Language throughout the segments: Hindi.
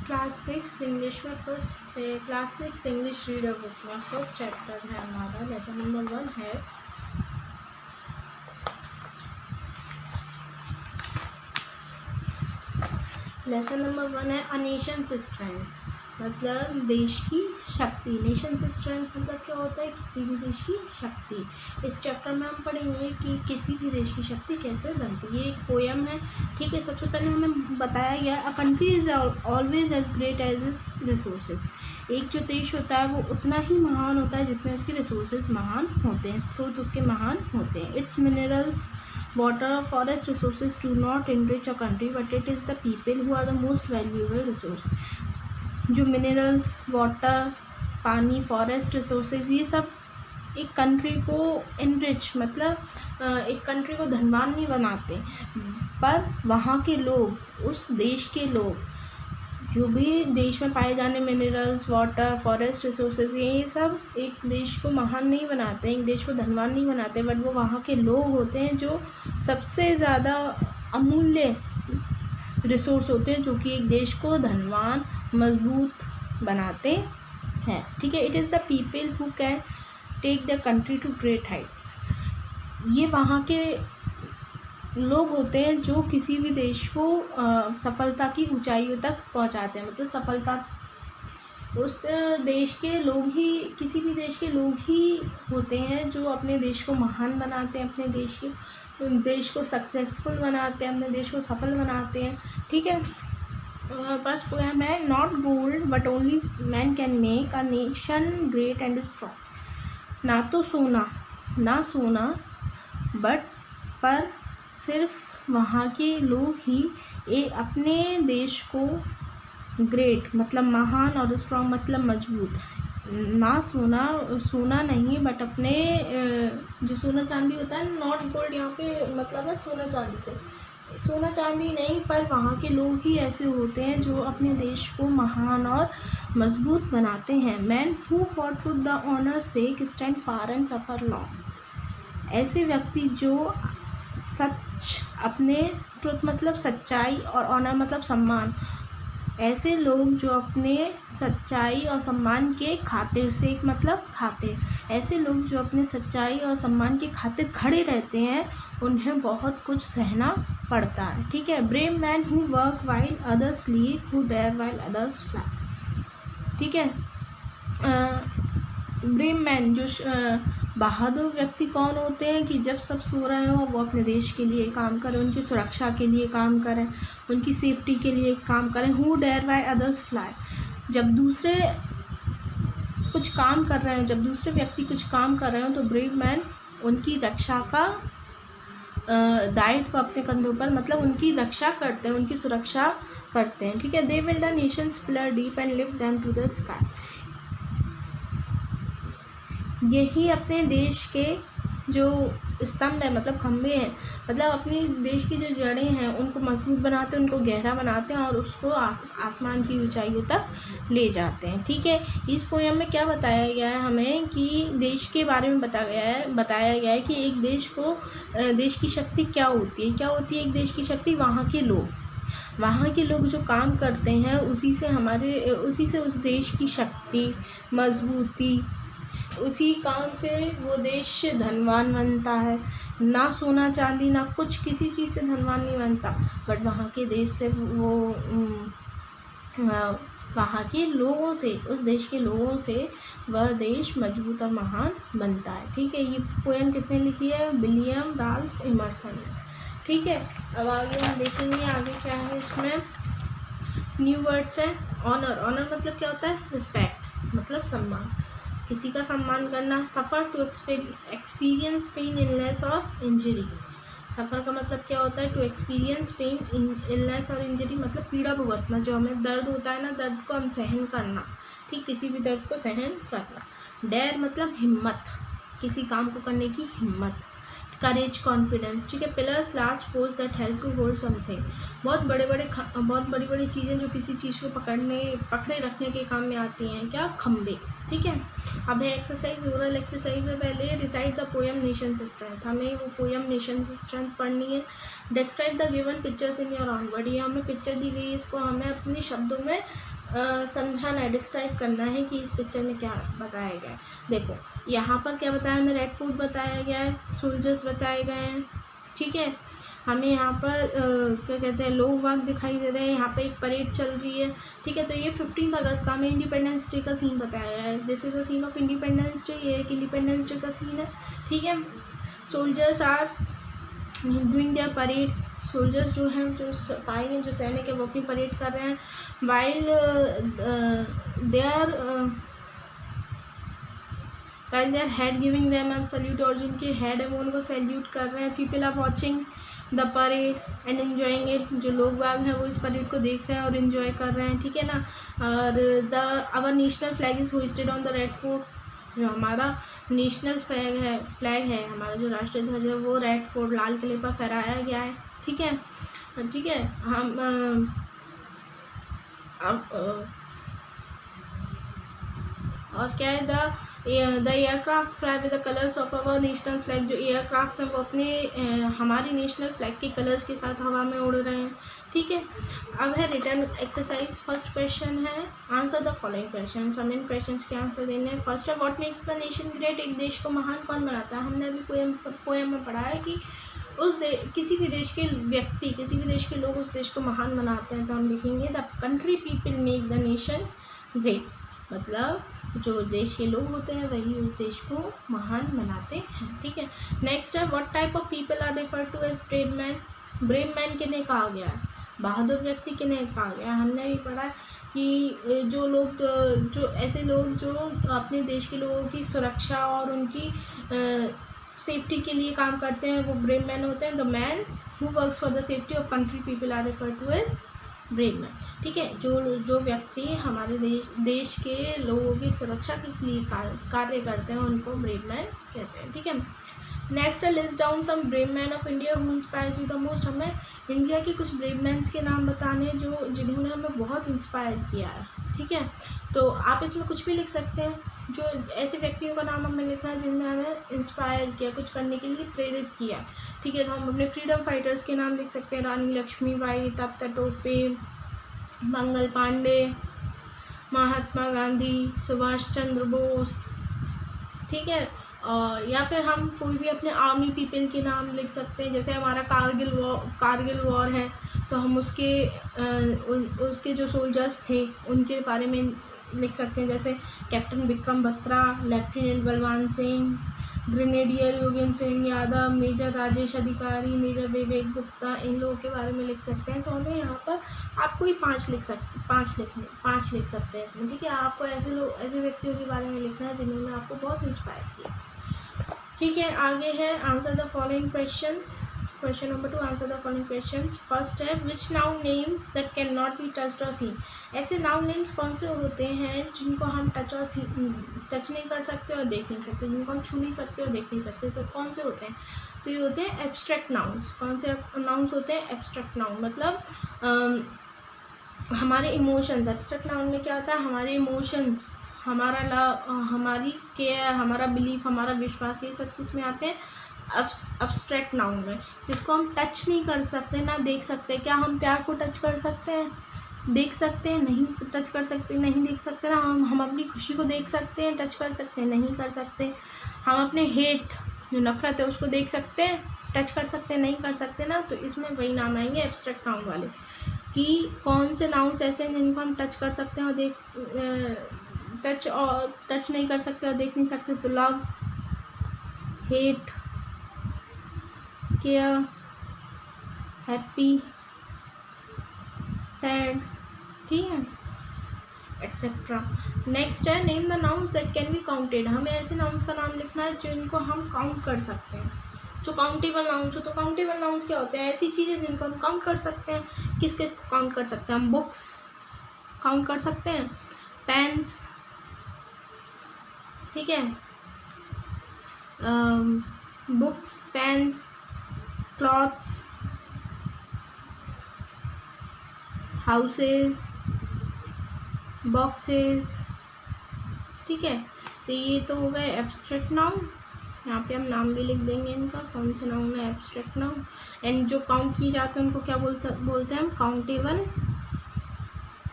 क्लास 6 इंग्लिश में क्लास 6 इंग्लिश रीडर बुक में फर्स्ट चैप्टर है हमारा। लेसन नंबर 1 है अ नेशंस स्ट्रेंथ, मतलब देश की शक्ति। नेशंस स्ट्रेंथ मतलब क्या होता है, किसी भी देश की शक्ति। इस चैप्टर में हम पढ़ेंगे कि किसी भी देश की शक्ति कैसे बनती है। ये एक पोयम है, ठीक है। सबसे पहले हमें बताया गया a country is always as great as its resources. एक जो देश होता है वो उतना ही महान होता है जितने उसके रिसोर्सेज महान होते हैं, स्रोत उसके महान होते हैं। It's minerals, water, forest resources do not enrich a country, but it is the people who are the most valuable resource। जो मिनरल्स, वाटर, पानी, फॉरेस्ट रिसोर्सेज, ये सब एक कंट्री को इनरिच मतलब एक कंट्री को धनवान नहीं बनाते, पर वहाँ के लोग, उस देश के लोग, जो भी देश में पाए जाने मिनरल्स, वाटर, फॉरेस्ट रिसोर्सेज, ये सब एक देश को महान नहीं बनाते, एक देश को धनवान नहीं बनाते, बट वो वहाँ के लोग होते हैं जो सबसे ज़्यादा अमूल्य रिसोर्स होते हैं, जो कि एक देश को धनवान, मजबूत बनाते हैं, ठीक है। It is the people who can take the country to great heights. ये वहाँ के लोग होते हैं जो किसी भी देश को सफलता की ऊंचाइयों तक पहुंचाते हैं, मतलब सफलता उस देश के लोग ही, किसी भी देश के लोग ही होते हैं जो अपने देश को महान बनाते हैं, अपने देश को सक्सेसफुल बनाते हैं, अपने देश को सफल बनाते हैं, ठीक है। बस पोएम है not gold but only man can make a nation great and strong. ना तो सोना पर सिर्फ वहाँ के लोग ही अपने देश को ग्रेट मतलब महान और स्ट्रॉन्ग मतलब मजबूत, ना सोना नहीं बट अपने जो सोना चांदी होता है, नॉट गोल्ड यहाँ पे मतलब है सोना चांदी नहीं, पर वहाँ के लोग ही ऐसे होते हैं जो अपने देश को महान और मजबूत बनाते हैं। Man who fought with the honour sake stand far and suffer long. ऐसे व्यक्ति जो अपने ट्रुथ मतलब सच्चाई और ऑनर मतलब सम्मान, ऐसे लोग जो अपने सच्चाई और सम्मान के खातिर, सेक मतलब खातिर, ऐसे लोग जो अपने सच्चाई और सम्मान के खातिर खड़े रहते हैं, उन्हें बहुत कुछ सहना पड़ता है, ठीक है। Brave man who work while others sleep, who dare while others fly, ठीक है। ब्रेव मैन जो बहादुर व्यक्ति कौन होते हैं कि जब सब सो रहे हो वो अपने देश के लिए काम करें, उनकी सुरक्षा के लिए काम करें, उनकी सेफ्टी के लिए काम करें। Who dare by others fly, जब दूसरे कुछ काम कर रहे हो, जब दूसरे व्यक्ति कुछ काम कर रहे हो तो ब्रेव मैन उनकी रक्षा का दायित्व अपने कंधों पर, मतलब उनकी रक्षा करते हैं, उनकी सुरक्षा करते हैं, ठीक है। They will the nations pillar deep and lift them to the sky. यही अपने देश के जो स्तंभ है मतलब खंभे हैं, मतलब अपने देश की जो जड़ें हैं उनको मजबूत बनाते हैं, उनको गहरा बनाते हैं और उसको आसमान की ऊंचाइयों तक ले जाते हैं, ठीक है। इस पोयम में क्या बताया गया है हमें कि देश के बारे में बताया गया है कि एक देश की शक्ति क्या होती है एक देश की शक्ति। वहाँ के लोग जो काम करते हैं उसी से उस देश की शक्ति, मजबूती, उसी काम से वो देश धनवान बनता है। ना सोना चांदी ना कुछ किसी चीज़ से धनवान नहीं बनता, बट वहाँ के देश से वो वहाँ के लोगों से, उस देश के लोगों से वह देश मजबूत और महान बनता है, ठीक है। ये पोएम कितने लिखी है, विलियम राल्फ इमर्सन ने, ठीक है। अब आगे हम देखेंगे आगे क्या है इसमें। न्यू वर्ड्स है ऑनर मतलब क्या होता है, रिस्पेक्ट मतलब सम्मान, किसी का सम्मान करना। सफ़र टू एक्सपीरियंस पेन, इलनेस और इंजरी। सफ़र का मतलब क्या होता है, टू एक्सपीरियंस पेन, इलनेस और इंजरी मतलब पीड़ा भुगतना, जो हमें दर्द होता है ना, दर्द को हम सहन करना, ठीक, किसी भी दर्द को सहन करना। डेयर मतलब हिम्मत, किसी काम को करने की हिम्मत। करेज, कॉन्फिडेंस, ठीक है। Pillars, large poles that help to hold something, बहुत बड़ी बड़ी चीज़ें जो किसी चीज़ को पकड़े रखने के काम में आती हैं, क्या, खम्बे, ठीक है। अब है एक्सरसाइज, ओरल एक्सरसाइज है। पहले recite the poem Nations strength, हमें वो पोएम नेशंस स्ट्रेंथ पढ़नी है। Describe the given pictures in your own word, ये हमें पिक्चर दी गई है, इसको हमें अपने शब्दों में समझाना है, डिस्क्राइब करना है कि इस पिक्चर में क्या बताया गया है। देखो यहाँ पर क्या बताया हमें, रेड फोर्ट बताया गया है, सोल्जर्स बताए गए हैं, ठीक है। हमें यहाँ पर क्या कहते हैं, लोग वाग दिखाई दे रहे हैं, यहाँ पे एक परेड चल रही है, ठीक है। तो ये 15 अगस्त का हमें इंडिपेंडेंस डे का सीन बताया गया है। This is the scene of independence day, ये एक इंडिपेंडेंस डे का सीन है, ठीक है। Soldiers are doing their parade, soldiers जो हैं, जो सिपाही हैं, जो सैनिक है, वो अपनी परेड कर रहे हैं। While their head giving them an salute, और जिनके हेड है वो उनको सैल्यूट कर रहे हैं। People are watching the parade and enjoying it, जो लोग बाग हैं वो इस परेड को देख रहे हैं और इन्जॉय कर रहे हैं, ठीक है ना। और our national flag is hoisted on the Red Fort, जो हमारा नेशनल फ्लैग है, हमारा जो राष्ट्रीय ध्वज है वो रेड फोर्ट लाल किले पर फहराया गया है, ठीक है, ठीक है। हम और क्या है, the aircraft fly with the colours of our national flag, जो एयरक्राफ्ट हैं वो अपने हमारी नेशनल फ्लैग के कलर्स के साथ हवा में उड़ रहे हैं, ठीक है। अब है रिटर्न एक्सरसाइज। फर्स्ट क्वेश्चन है आंसर द फॉलोइंग क्वेश्चन, हम इन क्वेश्चन के आंसर देने हैं। फर्स्ट है what makes the nation great, एक देश को महान कौन बनाता है। हमने अभी पोएम में पढ़ा है कि किसी भी देश के व्यक्ति, किसी भी देश के लोग उस देश को महान बनाते हैं, तो हम लिखेंगे the country people make the nation great, मतलब जो देश के लोग होते हैं वही उस देश को महान बनाते हैं, ठीक है। नेक्स्ट है what type of people are referred to as brave man, brave man किन्हें कहा गया है, बहादुर व्यक्ति किन्हें कहा गया है। हमने भी पढ़ा कि जो लोग, जो ऐसे लोग जो अपने देश के लोगों की सुरक्षा और उनकी सेफ्टी के लिए काम करते हैं वो ब्रेव मैन होते हैं। The man who works for the safety of country people are referred to as brave man, ठीक है। जो व्यक्ति हमारे देश के लोगों की सुरक्षा के लिए कार्य करते हैं उनको ब्रेव मैन कहते हैं, ठीक है। नेक्स्ट है list down some brave man of India who inspires you the most, हमें इंडिया के कुछ ब्रेव मैन्स के नाम बताने जिन्होंने हमें बहुत इंस्पायर किया है, ठीक है। तो आप इसमें कुछ भी लिख सकते हैं, जो ऐसे व्यक्तियों का नाम हमें लिखना है जिन्होंने हमें इंस्पायर किया, कुछ करने के लिए प्रेरित किया, ठीक है। तो हम अपने फ्रीडम फाइटर्स के नाम लिख सकते हैं, रानी लक्ष्मीबाई, तात्या टोपे, मंगल पांडे, महात्मा गांधी, सुभाष चंद्र बोस, ठीक है। या फिर हम कोई भी अपने आर्मी पीपल के नाम लिख सकते हैं, जैसे हमारा कारगिल वॉर है तो हम उसके जो सोल्जर्स थे उनके बारे में लिख सकते हैं, जैसे captain Vikram Batra, lieutenant Balwan Singh, grenadier Yogendra Singh Yadav, major Rajesh अधिकारी, मेजर विवेक गुप्ता, इन लोगों के बारे में लिख सकते हैं। तो हमें यहाँ पर आपको ही 5 लिख सकते हैं इसमें, ठीक है। आपको ऐसे व्यक्तियों के बारे में लिखना है जिन्होंने आपको बहुत इंस्पायर किया, ठीक है। आगे है answer the following questions. Question number 2, answer the following questions. First है which noun names that can not be touched और सीन, ऐसे नाउन नेम्स कौन से होते हैं जिनको हम टच नहीं कर सकते और देख नहीं सकते, जिनको हम छू नहीं सकते और देख नहीं सकते, तो कौन से होते हैं। तो ये होते हैं एब्स्ट्रैक्ट नाउन्स। कौन से नाउन्स होते हैं, एब्स्ट्रैक्ट नाउन, मतलब हमारे इमोशंस। एब्स्ट्रैक्ट नाउन में क्या होता है, हमारे इमोशंस, हमारा लव, हमारी केयर, हमारा बिलीफ, हमारा विश्वास, ये सब किस में आते हैं, एब्स्ट्रैक्ट नाउन में, जिसको हम टच नहीं कर सकते ना देख सकते। क्या हम प्यार को टच कर सकते हैं, देख सकते हैं, नहीं टच कर सकते, नहीं देख सकते ना। हम अपनी खुशी को देख सकते हैं, टच कर सकते हैं, नहीं कर सकते। हम अपने हेट, जो नफरत है, उसको देख सकते हैं, टच कर सकते हैं, नहीं कर सकते ना। तो इसमें वही नाम आएंगे एब्स्ट्रैक्ट नाउन वाले, कि कौन से नाउन्स ऐसे हैं जिनको हम टच कर सकते हैं और टच नहीं कर सकते और देख नहीं सकते। तो love, hate, care, happy, sad, ठीक है, एट्सेट्रा। नेक्स्ट है name the nouns that can be counted, हमें ऐसे नाउन्स का नाम लिखना है जिनको हम काउंट कर सकते हैं, जो काउंटेबल नाउन्स हो। तो काउंटेबल नाउन्स क्या होते हैं, ऐसी चीज़ें जिनको हम काउंट कर सकते हैं। किस किस को काउंट कर सकते हैं हम, बुक्स काउंट कर सकते हैं, पेन्स, ठीक है, books, pens, clothes, houses, boxes, ठीक है। तो ये तो हो गए एब्स्ट्रैक्ट नाउन। यहाँ पे हम नाम भी लिख देंगे इनका, कौन से नाउन है एब्स्ट्रैक्ट नाउन। एंड जो काउंट किए जाते हैं उनको क्या बोलते हैं हम, countable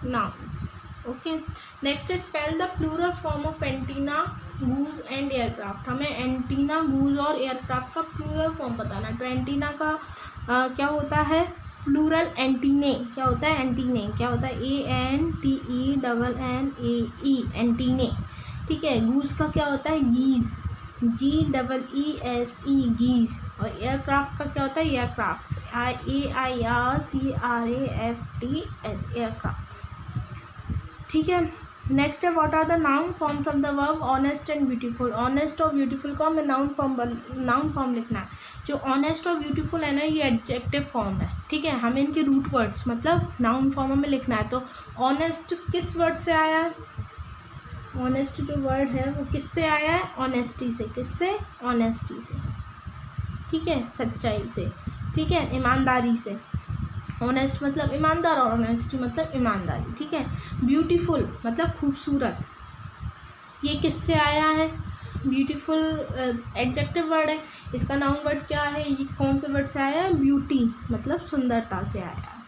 nouns, okay. Next spell the plural form of antenna, goose and aircraft. हमें एंटीना, गूज और एयरक्राफ्ट का प्लूरल फॉर्म बताना है। तो एंटीना का क्या होता है प्लूरल, एंटीने। क्या होता है एंटीने, क्या होता है ANTENNAE, एंटीने। ठीक है। गूज का क्या होता है गीज, GEESE, गीज। और एयरक्राफ्ट का क्या होता है एयरक्राफ्ट्स, AIRCRAFTS, एयरक्राफ्ट्स। ठीक है। नेक्स्ट है what are the noun forms of the verb honest and beautiful. Honest और ब्यूटीफुल को हमें नाउन फॉर्म लिखना है। जो ऑनेस्ट और ब्यूटीफुल है ना, ये एडजेक्टिव फॉर्म है। ठीक है। हमें इनके रूट वर्ड्स मतलब नाउन फॉर्म में लिखना है। तो ऑनेस्ट किस वर्ड से आया है, ऑनेस्ट जो वर्ड है वो किससे आया है, ऑनेस्टी से। किससे, ऑनेस्टी से। ठीक है, सच्चाई से। ठीक है, ईमानदारी से। ऑनेस्ट मतलब ईमानदार और ऑनेस्टी मतलब ईमानदारी। ठीक है। ब्यूटीफुल मतलब खूबसूरत, ये किससे आया है, ब्यूटीफुल एडजेक्टिव वर्ड है। इसका नाउन वर्ड क्या है, ये कौन से वर्ड से आया है, ब्यूटी मतलब सुंदरता से आया है।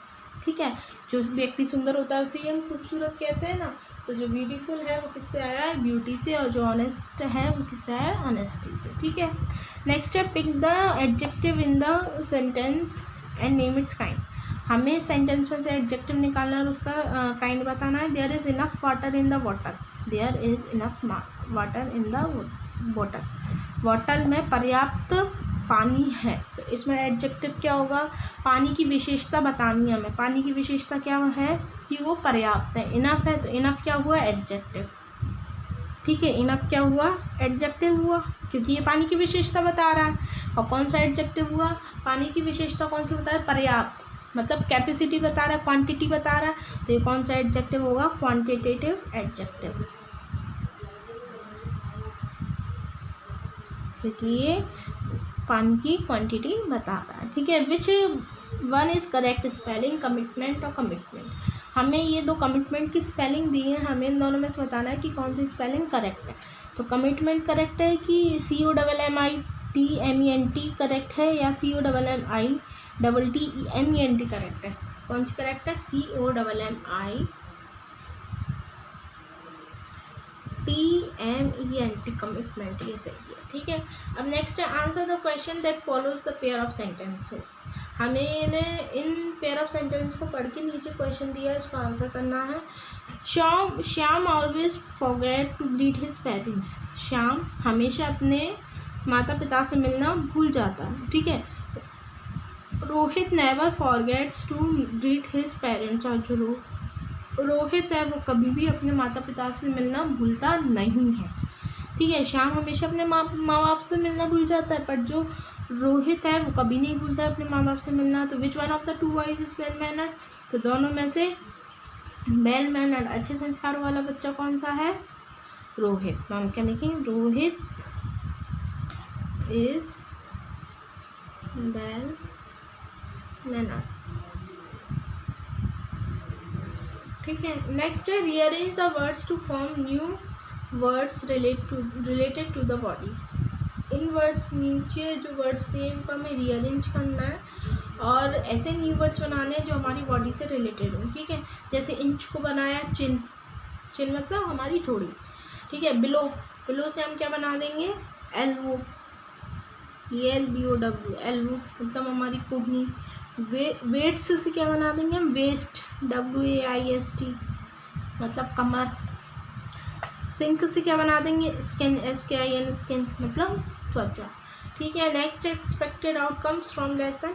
ठीक है। जो व्यक्ति सुंदर होता है उसे हम खूबसूरत कहते हैं ना। तो जो ब्यूटीफुल है वो किससे आया है, ब्यूटी से। और जो ऑनेस्ट है वो किससे आया है, ऑनेस्टी से। ठीक है। नेक्स्ट है pick the adjective in the sentence and name its kind. हमें सेंटेंस में से एडजेक्टिव निकालना है और उसका काइंड बताना है। There is enough water in the water, there is enough water in the water. Water में पर्याप्त पानी है। तो इसमें एडजेक्टिव क्या होगा, पानी की विशेषता बतानी है हमें। पानी की विशेषता क्या है कि वो पर्याप्त है, इनफ है। तो इनफ क्या हुआ, एडजेक्टिव। ठीक है, इनफ क्या हुआ, एडजेक्टिव हुआ, क्योंकि ये पानी की विशेषता बता रहा है। और कौन सा एडजेक्टिव हुआ, पानी की विशेषता कौन सी बता रहा है, पर्याप्त मतलब कैपेसिटी बता रहा है, क्वांटिटी बता रहा है। तो ये कौन सा एडजेक्टिव होगा, क्वांटिटेटिव एडजेक्टिव, क्योंकि ये पानी की क्वांटिटी बता रहा है। ठीक है। Which one is correct spelling, commitment और कमिटमेंट। हमें ये दो कमिटमेंट की स्पेलिंग दी है, हमें इन दोनों में से बताना है कि कौन सी स्पेलिंग करेक्ट है। तो कमिटमेंट करेक्ट है कि COMMITMENT करेक्ट है, या COMMITTEMENT करेक्ट है। कौन सी करेक्ट है, COMMITMENT, कमिटमेंट, ये सही है। ठीक है। अब नेक्स्ट है answer the question that follows the pair of sentences. हमें इन पेयर ऑफ सेंटेंस को पढ़ के नीचे क्वेश्चन दिया है, उसका आंसर करना है। Shyam always forget to greet his parents. Shyam हमेशा अपने माता पिता से मिलना भूल जाता है। ठीक है। Rohit never forgets to greet his parents. और जो रोहित है वो कभी भी अपने माता पिता से मिलना भूलता नहीं है। ठीक है। श्याम हमेशा अपने माँ बाप से मिलना भूल जाता है, पर जो रोहित है वो कभी नहीं भूलता है अपने माँ बाप से मिलना। तो which one of the two boys is well mannered. तो दोनों में से वेल मैनर्ड अच्छे संस्कारों वाला बच्चा कौन सा है, रोहित। तो हम क्या लिखेंगे, रोहित इज वेल मैनर्ड। ठीक है। नेक्स्ट है rearrange the words to form new words related to the body. इन वर्ड्स नीचे जो वर्ड्स दिए इनको हमें रीअरेंज करना है और ऐसे न्यू वर्ड्स बनाने हैं जो हमारी बॉडी से रिलेटेड हो। ठीक है। जैसे इंच को बनाया चिन, चिन मतलब हमारी थोड़ी। ठीक है। बिलो, बिलो से हम क्या बना देंगे, एल्बो, ELBOW, एल्बो मतलब हमारी कोहनी। वेट्स से क्या बना देंगे हम, वेस्ट, WAIST मतलब कमर। सिंक से क्या बना देंगे, स्किन, SKIN स्किन मतलब त्वचा। ठीक है। Next expected outcomes from lesson.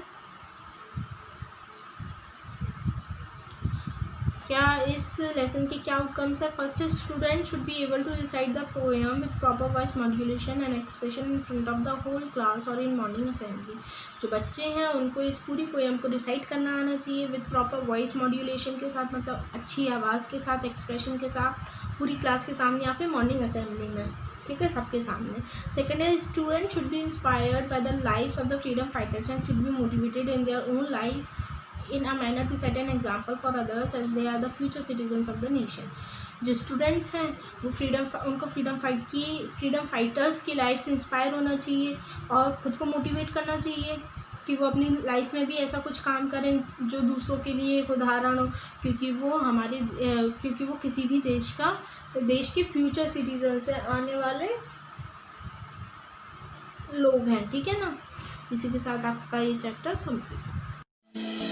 क्या इस लेसन के क्या आउटकम्स है, first student should be able to recite the poem with proper voice modulation and expression in front of the whole class और इन मॉर्निंग असेंबली। जो बच्चे हैं उनको इस पूरी पोएम को रिसाइट करना आना चाहिए विद प्रॉपर वॉइस मॉड्यूलेशन के साथ, मतलब अच्छी आवाज़ के साथ, एक्सप्रेशन के साथ, पूरी क्लास के सामने या फिर मॉर्निंग असेंबली में। ठीक है, सबके सामने। सेकेंड है student should B inspired by the lives of the freedom fighters and should be motivated in their own life in a manner to set an example for others as they are the future citizens of the nation। जो स्टूडेंट्स हैं वो उनको फ्रीडम फाइटर्स की लाइफ से इंस्पायर होना चाहिए और खुद को मोटिवेट करना चाहिए कि वो अपनी लाइफ में भी ऐसा कुछ काम करें जो दूसरों के लिए एक उदाहरण हो, क्योंकि वो किसी भी देश के फ्यूचर सिटीजन से आने वाले लोग हैं, ठीक है ना। इसी के साथ आपका ये चैप्टर कंप्लीट।